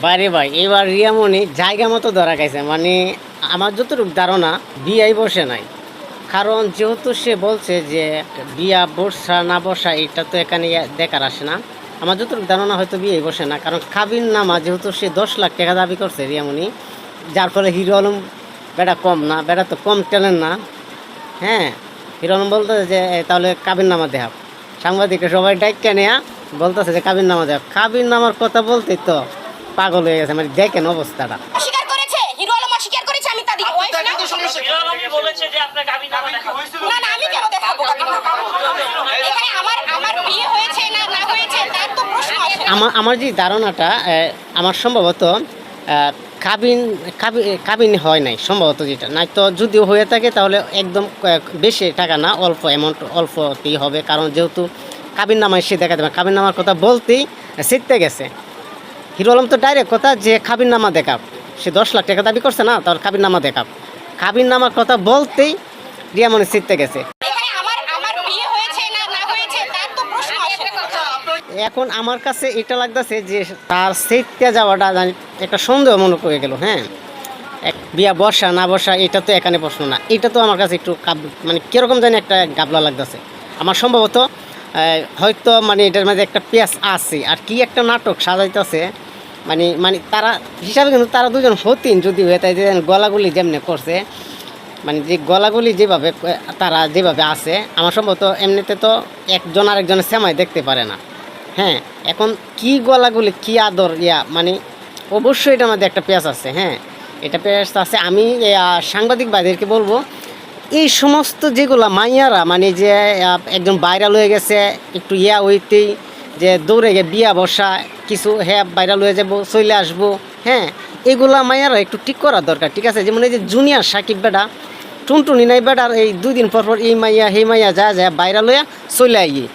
বাইরে ভাই এবার রিয়ামণি জায়গা মতো ধরা খাইছে, মানে আমার যতটুকু ধারণা বিয়াই বসে নাই। কারণ যেহেতু সে বলছে যে বিয়া বসা না বসা এটা তো এখানে দেখার আসে না, আমার যতটুকু ধারণা হয়তো বিয়েই বসে না। কারণ কাবিন নামা যেহেতু সে 10 লাখ টাকা দাবি করছে রিয়ামণি, যার ফলে হিরো আলম বেটা কম না, বেটা তো কম ট্যালেন্ট না। হ্যাঁ, হিরো আলম বলতেছে যে তাহলে কাবিন নামা দেখাব, সাংবাদিকরা সবাই ডাইকা নেয়া বলতেছে যে কাবিন নামা দেখাব। কাবিন নামার কথা বলতেই তো পাগল হয়ে গেছে, মানে দেখেন অবস্থাটা। অস্বীকার করেছে, হিরো আলম অস্বীকার করেছে আমি তাদের ওয়াইফ না। হিরো আলমই বলেছে যে আপনার কাবিননামা দেখাবো। না না, আমি কেন দেখাবো কাবিননামা? এখানে আমার বিয়ে হয়েছে না না হয়েছে তার তো প্রশ্ন আসে না। আমার যে ধারণাটা, আমার সম্ভবত কাবিন কাবিন হয় নাই সম্ভবত, যেটা নাই তো যদিও হয়ে থাকে তাহলে একদম বেশি টাকা না, অল্প অ্যামাউন্ট, অল্পতেই হবে। কারণ যেহেতু কাবিন নামায় সে দেখা যাবে, কাবিন নামার কথা বলতেই শিখতে গেছে। হিরো আলম তো ডাইরেক্ট কথা যে কাবিন নামা দেখাব, সে 10 লাখ টাকা দাবি করছে না, তাহলে কাবিন নামা দেখাব। কাবিন নামার কথা বলতেই রিয়ামণি শিখতে গেছে। এখানে আমার বিয়ে হয়েছে না না হয়েছে তার তো প্রশ্ন আসে না। এখন আমার কাছে এটা লাগতেছে যে তার সেইতে যাওয়াটা একটা সন্দেহ মনে করে গেল। হ্যাঁ, বিয়া বসা না বসা এটা তো এখানে প্রশ্ন না, এটা তো আমার কাছে একটু মানে কীরকম জানি একটা গাবলা লাগতেছে আমার। সম্ভবত হয়তো মানে এটার মধ্যে একটা পেঁয়াজ আছে, আর কি একটা নাটক সাজাইতেছে। মানে মানে তারা হিসাবে কিন্তু তারা দুজন হতিন যদি হয়ে তাই যে গলাগুলি যেমনি করছে, মানে যে গলাগুলি যেভাবে তারা যেভাবে আছে, আমার সম্ভবত এমনিতে তো একজন আরেকজনের সেমাই দেখতে পারে না। হ্যাঁ, এখন কি গলাগুলি কি আদর মানে অবশ্যই এটার মধ্যে একটা পেঁয়াজ আছে। হ্যাঁ, এটা পেঁয়াজ আছে। আমি সাংবাদিক ভাইদেরকে বলবো, এই সমস্ত যেগুলা মাইয়ারা মানে যে একজন ভাইরাল হয়ে গেছে একটু হইতেই যে দৌড়ে গিয়ে বিয়া বসা কিছু, হ্যাঁ ভাইরাল হয়ে যাবো চলে আসবো, হ্যাঁ এগুলা মাইয়ারা একটু ঠিক করা দরকার। ঠিক আছে, যেমন এই যে জুনিয়র সাকিব বেটা টুনটুনি নাই বেটার এই 2 দিন পর পর এই মাইয়া হে মাইয়া যা ভাইরাল হইয়া চলে আইয়ে